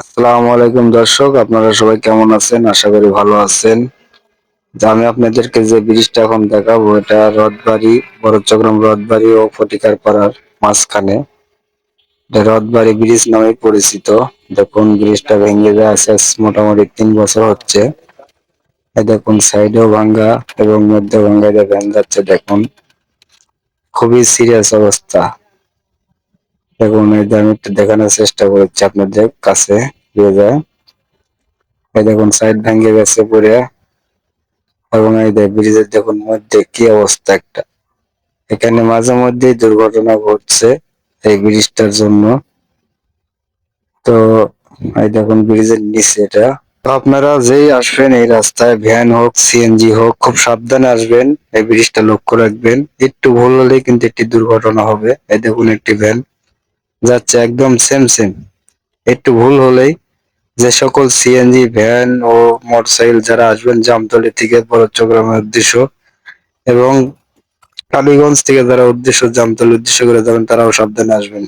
আসসালামু আলাইকুম দর্শক, আপনারা সবাই কেমন আছেন? আশা করি ভালো আছেন। আমি আপনাদেরকে যে ব্রিজটা এখন দেখাবো, এটা রথবাড়ি, বড়চক্রম রথবাড়ি ও ফটিকার পাড়ার মাঝখানে। এটা রথবাড়ি ব্রিজ নামে পরিচিত। দেখুন ব্রিজটা ভেঙে যায় আছে মোটামুটি 3 বছর হচ্ছে। এই দেখুন সাইডেও ভাঙ্গা এবং মধ্যে ভাঙ্গা দিয়ে ভ্যান যাচ্ছে। দেখুন খুবই সিরিয়াস অবস্থা। দেখুন এই যে আমি একটু দেখানোর চেষ্টা করছি আপনাদের কাছে দিয়ে যায়। এই দেখুন সাইড ভেঙে গেছে পুরে, এবং এই যে ব্রিজের দেখুন মধ্যে কি অবস্থা একটা। এখানে মাঝে মধ্যেই দুর্ঘটনা ঘটছে এই ব্রিজটার জন্য। তো এই দেখুন ব্রিজের নিচে এটা। তো আপনারা যেই আসবেন এই রাস্তায়, ভ্যান হোক সিএনজি হোক, খুব সাবধানে আসবেন। এই ব্রিজটা লক্ষ্য রাখবেন, একটু ভুল হলেই কিন্তু একটি দুর্ঘটনা হবে। এই দেখুন একটি ভ্যান যাচ্ছে একদম সেম সেম। একটু ভুল হলেই যে সকল সিএনজি ভ্যান ও মোটরসাইকেল যারা আসবেন জামতলী থেকে বড়চক্রমের উদ্দেশ্য, এবং টালিগঞ্জ থেকে যারা জামতলী উদ্দেশ্য করে যাবেন, তারাও সাবধানে আসবেন।